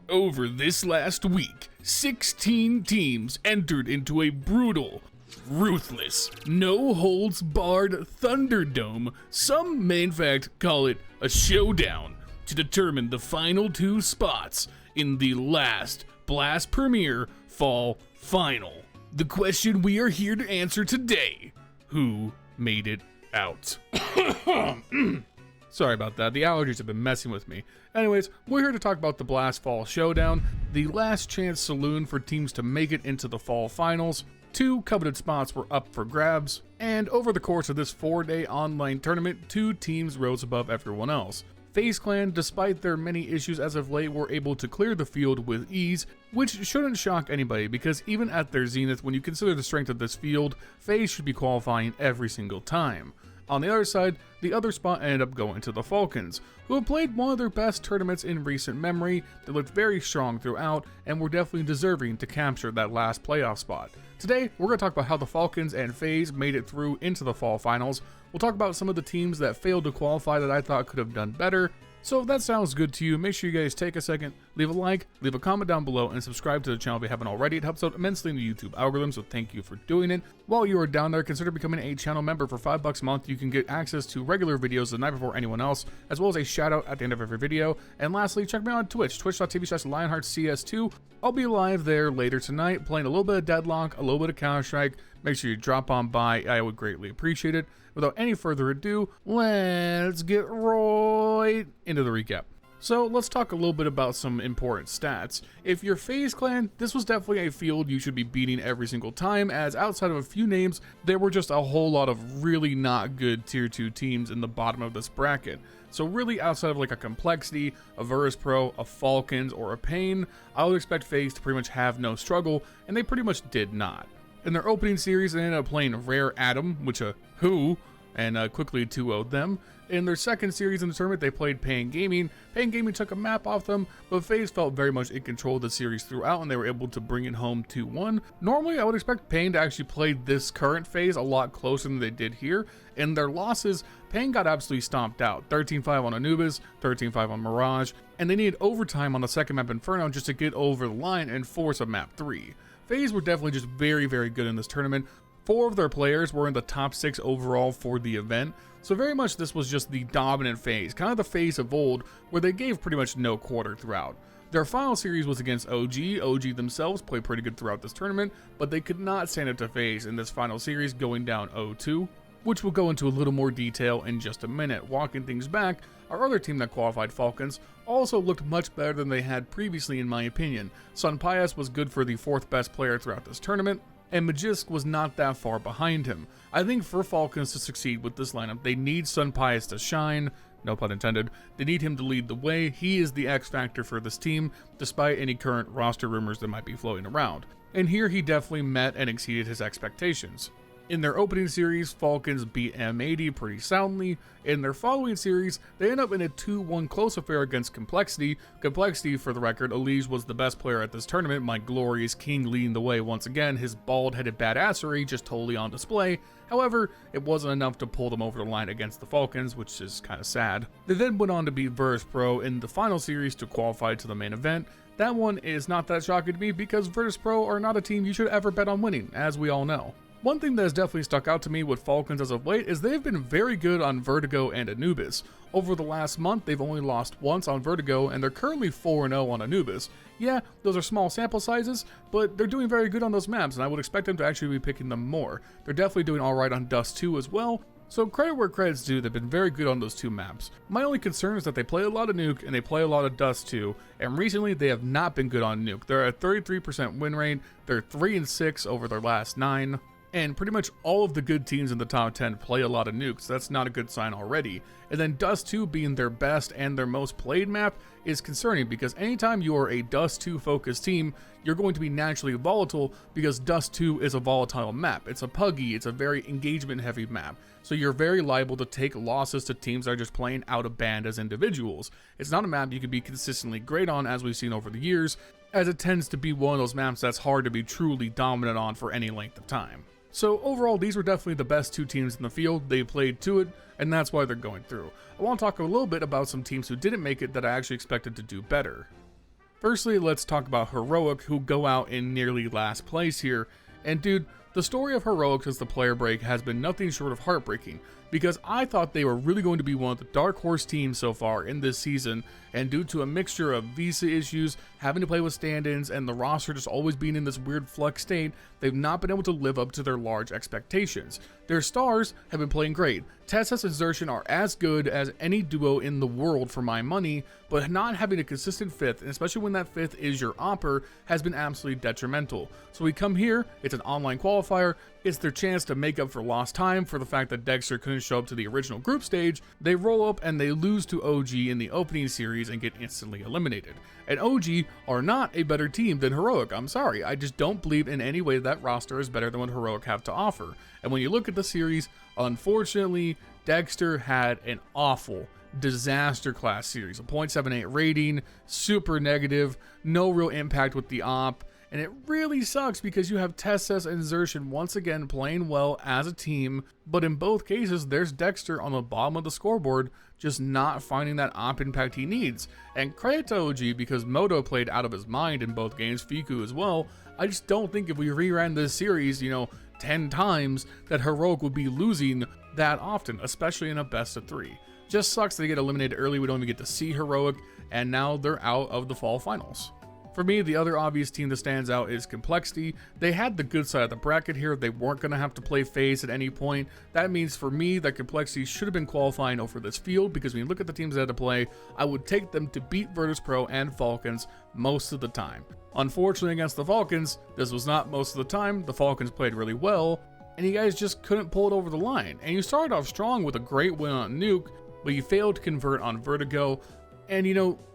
Over this last week, 16 teams entered into a brutal, ruthless, no-holds-barred Thunderdome. Some may in fact call it a showdown to determine the final two spots in the last Blast Premier Fall Final. The question we are here to answer today: who made it out? Sorry about that, the allergies have been messing with me. Anyways, we're here to talk about the Blast Fall Showdown, the last chance saloon for teams to make it into the fall finals. 2 coveted spots were up for grabs, and over the course of this 4-day online tournament, 2 teams rose above everyone else. FaZe Clan, despite their many issues as of late, were able to clear the field with ease, which shouldn't shock anybody because even at their zenith, when you consider the strength of this field, FaZe should be qualifying every single time. On the other side, the other spot ended up going to the Falcons, who have played one of their best tournaments in recent memory. They looked very strong throughout and were definitely deserving to capture that last playoff spot. Today, we're going to talk about how the Falcons and FaZe made it through into the fall finals. We'll talk about some of the teams that failed to qualify that I thought could have done better. So if that sounds good to you, make sure you guys take a second, leave a like, leave a comment down below, and subscribe to the channel if you haven't already. It helps out immensely in the YouTube algorithm, so thank you for doing it. While you are down there, consider becoming a channel member. For $5 a month, you can get access to regular videos the night before anyone else, as well as a shout out at the end of every video. And lastly, check me out on Twitch, twitch.tv/LionHeartZ2. I'll be live there later tonight, playing a little bit of Deadlock, a little bit of Counter-Strike. Make sure you drop on by, I would greatly appreciate it. Without any further ado, let's get right into the recap. So let's talk a little bit about some important stats. If you're FaZe Clan, this was definitely a field you should be beating every single time, as outside of a few names, there were just a whole lot of really not good tier 2 teams in the bottom of this bracket. So really outside of like a Complexity, a Pro, a Falcons, or a Pain, I would expect FaZe to pretty much have no struggle, and they pretty much did not. In their opening series, they ended up playing Rare Atom, which and quickly 2-0'd them. In their second series in the tournament, they played Pain Gaming. Pain Gaming took a map off them, but FaZe felt very much in control of the series throughout, and they were able to bring it home 2-1. Normally, I would expect Pain to actually play this current phase a lot closer than they did here. In their losses, Pain got absolutely stomped out. 13-5 on Anubis, 13-5 on Mirage, and they needed overtime on the second map Inferno just to get over the line and force a map 3. FaZe were definitely just very, very good in this tournament. 4 of their players were in the top 6 overall for the event, so very much this was just the dominant FaZe, kind of the FaZe of old, where they gave pretty much no quarter throughout. Their final series was against OG. OG themselves played pretty good throughout this tournament, but they could not stand up to FaZe in this final series, going down 0-2, which we'll go into a little more detail in just a minute. Walking things back, our other team that qualified, Falcons, also looked much better than they had previously in my opinion. Sunpius was good for the 4th best player throughout this tournament, and Magisk was not that far behind him. I think for Falcons to succeed with this lineup, they need Sunpius to shine, no pun intended. They need him to lead the way. He is the X factor for this team, despite any current roster rumors that might be floating around. And here he definitely met and exceeded his expectations. In their opening series, Falcons beat M80 pretty soundly. In their following series, they end up in a 2-1 close affair against Complexity. Complexity, for the record, ELIGE was the best player at this tournament, my glorious king leading the way once again, his bald-headed badassery just totally on display. However, it wasn't enough to pull them over the line against the Falcons, which is kind of sad. They then went on to beat Pro in the final series to qualify to the main event. That one is not that shocking to me because Pro are not a team you should ever bet on winning, as we all know. One thing that has definitely stuck out to me with Falcons as of late is they've been very good on Vertigo and Anubis. Over the last month, they've only lost once on Vertigo, and they're currently 4-0 on Anubis. Yeah, those are small sample sizes, but they're doing very good on those maps, and I would expect them to actually be picking them more. They're definitely doing alright on Dust 2 as well, so credit where credit's due, they've been very good on those 2 maps. My only concern is that they play a lot of Nuke, and they play a lot of Dust 2, and recently they have not been good on Nuke. They're at 33% win rate, they're 3-6 over their last 9. And pretty much all of the good teams in the top 10 play a lot of nukes, so that's not a good sign already. And then Dust 2 being their best and their most played map is concerning because anytime you are a Dust 2 focused team, you're going to be naturally volatile because Dust 2 is a volatile map. It's a puggy, it's a very engagement heavy map. So you're very liable to take losses to teams that are just playing out of band as individuals. It's not a map you can be consistently great on as we've seen over the years, as it tends to be one of those maps that's hard to be truly dominant on for any length of time. So overall, these were definitely the best 2 teams in the field. They played to it, and that's why they're going through. I want to talk a little bit about some teams who didn't make it that I actually expected to do better. Firstly, let's talk about Heroic, who go out in nearly last place here. And dude, the story of Heroic since the player break has been nothing short of heartbreaking, because I thought they were really going to be one of the dark horse teams so far in this season, and due to a mixture of visa issues, having to play with stand-ins, and the roster just always being in this weird flux state, they've not been able to live up to their large expectations. Their stars have been playing great. TeSeS and Xerxon are as good as any duo in the world for my money, but not having a consistent fifth, and especially when that fifth is your opper, has been absolutely detrimental. So we come here, it's an online qualifier, it's their chance to make up for lost time for the fact that Dexter couldn't show up to the original group stage. They roll up and they lose to OG in the opening series and get instantly eliminated. And OG are not a better team than Heroic. I'm sorry, I just don't believe in any way that roster is better than what Heroic have to offer. And when you look at the series, unfortunately, Dexter had an awful disaster class series, a 0.78 rating, super negative, no real impact with the op. And it really sucks because you have TeSeS and Xerxon once again playing well as a team, but in both cases, there's Dexter on the bottom of the scoreboard, just not finding that op impact he needs. And credit to OG because Moto played out of his mind in both games, Fiku as well. I just don't think if we reran this series, 10 times, that Heroic would be losing that often, especially in a best of 3. Just sucks they get eliminated early, we don't even get to see Heroic, and now they're out of the fall finals. For me, the other obvious team that stands out is Complexity. They had the good side of the bracket here. They weren't going to have to play Faze at any point. That means for me that Complexity should have been qualifying over this field, because when you look at the teams that had to play, I would take them to beat Virtus.pro and Falcons most of the time. Unfortunately, against the Falcons, this was not most of the time. The Falcons played really well, and you guys just couldn't pull it over the line. And you started off strong with a great win on Nuke, but you failed to convert on Vertigo. And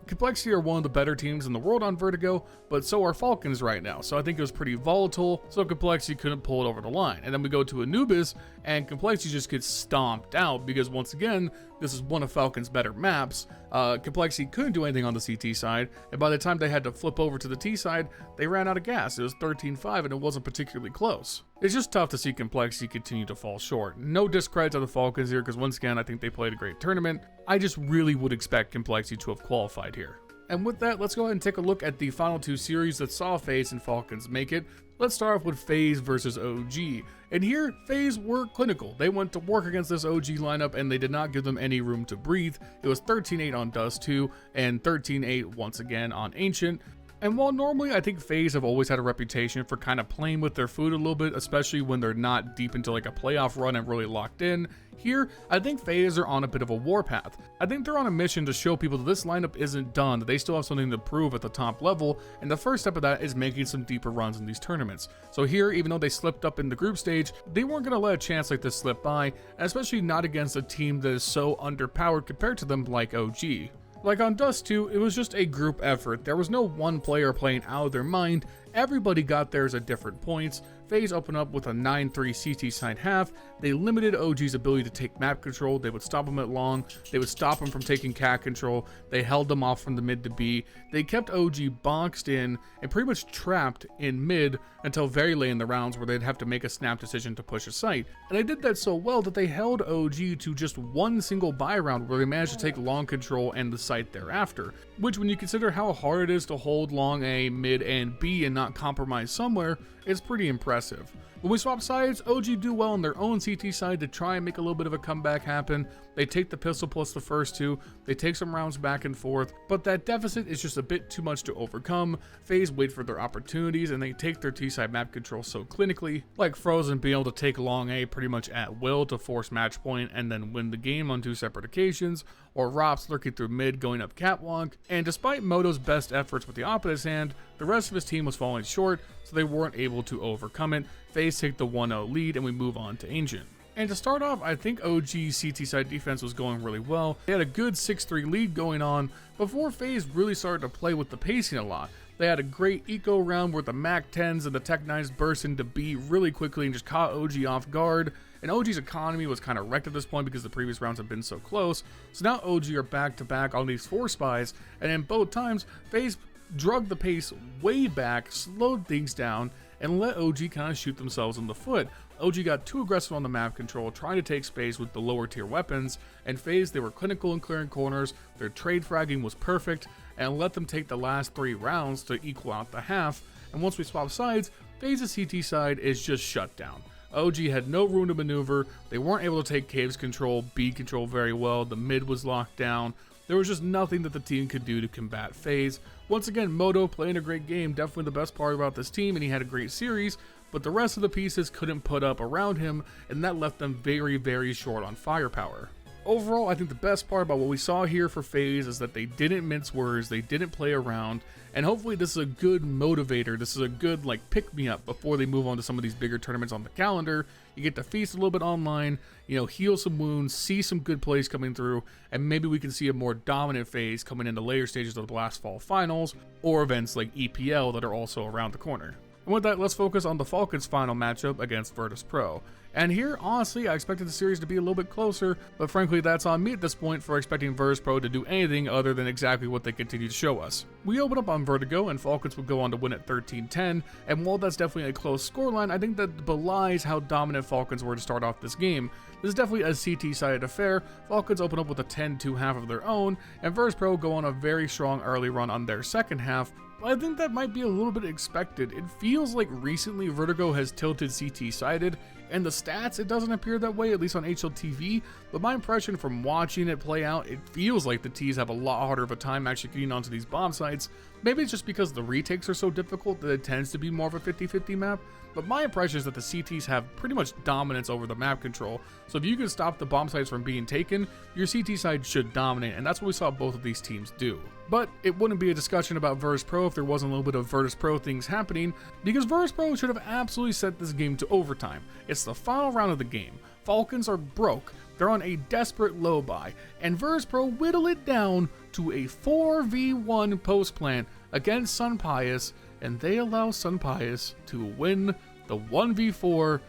Complexity are one of the better teams in the world on Vertigo, but so are Falcons right now. So I think it was pretty volatile, so Complexity couldn't pull it over the line. And then we go to Anubis, and Complexity just gets stomped out because once again, this is one of Falcons' better maps. Complexity couldn't do anything on the CT side, and by the time they had to flip over to the T side, they ran out of gas. It was 13-5, and it wasn't particularly close. It's just tough to see Complexity continue to fall short. No discredit to the Falcons here, because once again, I think they played a great tournament. I just really would expect Complexity to have qualified here. And with that, let's go ahead and take a look at the final 2 series that saw Faze and Falcons make it. Let's start off with Faze versus OG. And here, Faze were clinical. They went to work against this OG lineup and they did not give them any room to breathe. It was 13-8 on Dust 2 and 13-8 once again on Ancient. And while normally I think Faze have always had a reputation for kind of playing with their food a little bit, especially when they're not deep into like a playoff run and really locked in, here I think Faze are on a bit of a warpath. I think they're on a mission to show people that this lineup isn't done, that they still have something to prove at the top level, and the first step of that is making some deeper runs in these tournaments. So here, even though they slipped up in the group stage, they weren't going to let a chance like this slip by, and especially not against a team that is so underpowered compared to them like OG. Like on Dust 2, it was just a group effort. There was no one player playing out of their mind. Everybody got theirs at different points. Faze opened up with a 9-3 CT side half. They limited OG's ability to take map control. They would stop him at long. They would stop him from taking cat control. They held them off from the mid to B. They kept OG boxed in and pretty much trapped in mid until very late in the rounds where they'd have to make a snap decision to push a site. And they did that so well that they held OG to just one single buy round where they managed to take long control and the site thereafter. Which, when you consider how hard it is to hold long A, mid, and B and not compromise somewhere, is pretty impressive. When we swap sides, OG do well on their own CT side to try and make a little bit of a comeback happen. They take the pistol plus the first 2, they take some rounds back and forth, but that deficit is just a bit too much to overcome. Faze wait for their opportunities and they take their T-side map control so clinically, like Frozen being able to take long A pretty much at will to force match point and then win the game on 2 separate occasions, or Rops lurking through mid going up catwalk. And despite Moto's best efforts with the op in his hand, the rest of his team was falling short, so they weren't able to overcome it. Faze take the 1-0 lead and we move on to Ancient. And to start off, I think OG's CT side defense was going really well. They had a good 6-3 lead going on before Faze really started to play with the pacing a lot. They had a great eco round where the Mac 10s and the Tech 9s burst into B really quickly and just caught OG off guard. And OG's economy was kind of wrecked at this point because the previous rounds have been so close. So now OG are back to back on these 4 spies, and in both times, Faze drug the pace way back, slowed things down, and let OG kind of shoot themselves in the foot. OG got too aggressive on the map control, trying to take space with the lower tier weapons, and Faze, they were clinical in clearing corners, their trade fragging was perfect, and let them take the last 3 rounds to equal out the half, and once we swap sides, Faze's CT side is just shut down. OG had no room to maneuver, they weren't able to take Cave's control, B control very well, the mid was locked down, there was just nothing that the team could do to combat Faze. Once again, Moto playing a great game, definitely the best part about this team, and he had a great series, but the rest of the pieces couldn't put up around him, and that left them very, very short on firepower. Overall, I think the best part about what we saw here for Faze is that they didn't mince words, they didn't play around, and hopefully this is a good motivator, this is a good like pick-me-up before they move on to some of these bigger tournaments on the calendar. You get to feast a little bit online, you know, heal some wounds, see some good plays coming through, and maybe we can see a more dominant Faze coming into later stages of the Blast Fall Finals, or events like EPL that are also around the corner. And with that, let's focus on the Falcons' final matchup against Virtus.pro. And here, honestly, I expected the series to be a little bit closer, but frankly, that's on me at this point for expecting Virtus.pro to do anything other than exactly what they continue to show us. We open up on Vertigo, and Falcons would go on to win at 13-10, and while that's definitely a close scoreline, I think that belies how dominant Falcons were to start off this game. This is definitely a CT-sided affair. Falcons open up with a 10-2 half of their own, and Virtus.pro go on a very strong early run on their second half. I think that might be a little bit expected. It feels like recently Vertigo has tilted CT-sided, and the stats, it doesn't appear that way, at least on HLTV, but my impression from watching it play out, it feels like the Ts have a lot harder of a time actually getting onto these bomb sites. Maybe it's just because the retakes are so difficult that it tends to be more of a 50-50 map, but my impression is that the CTs have pretty much dominance over the map control, so if you can stop the bomb sites from being taken, your CT side should dominate, and that's what we saw both of these teams do. But it wouldn't be a discussion about Virtus.pro if there wasn't a little bit of Virtus.pro things happening, because Virtus.pro should have absolutely sent this game to overtime. It's the final round of the game. Falcons are broke, they're on a desperate low buy, and Virtus.pro whittle it down to a 4v1 post plant against Sunpius, and they allow Sunpius to win the 1v4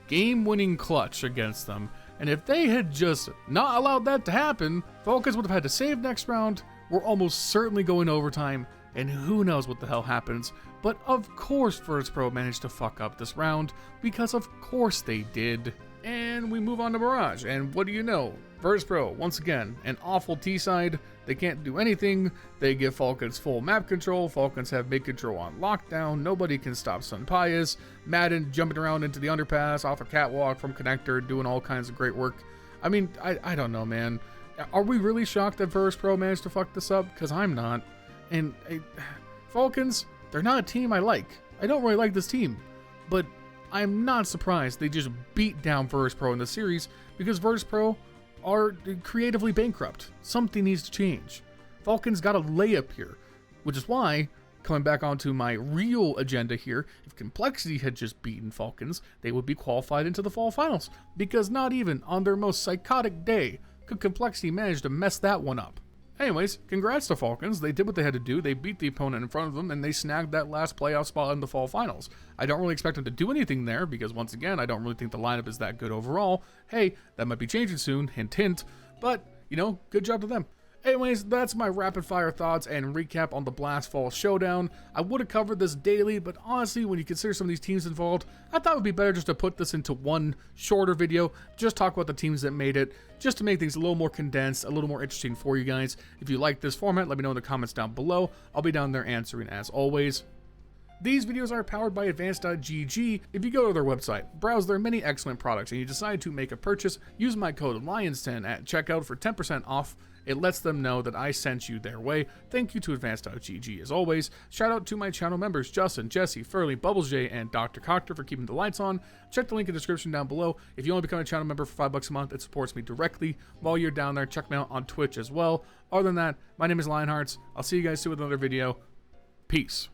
game-winning clutch against them. And if they had just not allowed that to happen, Falcons would have had to save next round. We're almost certainly going overtime, and who knows what the hell happens. But of course Virtus.pro managed to fuck up this round, because of course they did. And we move on to Barrage, and what do you know? Virtus.pro, once again, an awful T-side. They can't do anything. They give Falcons full map control. Falcons have mid control on lockdown. Nobody can stop Sunpius. Madden jumping around into the underpass, off a catwalk from connector, doing all kinds of great work. I mean, I don't know, man. Are we really shocked that Virtus.pro managed to fuck this up? Because I'm not. And Falcons, they're not a team I like. I don't really like this team. But I'm not surprised they just beat down Virtus.pro in the series, because Virtus.pro are creatively bankrupt. Something needs to change. Falcons got a layup here, which is why, coming back onto my real agenda here, if Complexity had just beaten Falcons, they would be qualified into the fall finals, because not even on their most psychotic day could Complexity manage to mess that one up. Anyways, congrats to Falcons. They did what they had to do. They beat the opponent in front of them, and they snagged that last playoff spot in the fall finals. I don't really expect them to do anything there, because once again, I don't really think the lineup is that good overall. Hey, that might be changing soon, hint hint, but, you know, good job to them. Anyways, that's my rapid fire thoughts and recap on the Blast Fall Showdown. I would have covered this daily, but honestly, when you consider some of these teams involved, I thought it would be better just to put this into one shorter video, just talk about the teams that made it, just to make things a little more condensed, a little more interesting for you guys. If you like this format, let me know in the comments down below. I'll be down there answering as always. These videos are powered by Advanced.gg. If you go to their website, browse their many excellent products, and you decide to make a purchase, use my code LIONS10 at checkout for 10% off. It lets them know that I sent you their way. Thank you to Advanced.gg as always. Shout out to my channel members Justin, Jesse, Furley, Bubblesj, and Dr. Cocktor for keeping the lights on. Check the link in the description down below. If you only become a channel member for $5 a month, it supports me directly. While you're down there, check me out on Twitch as well. Other than that, my name is LionHeartZ. I'll see you guys soon with another video. Peace.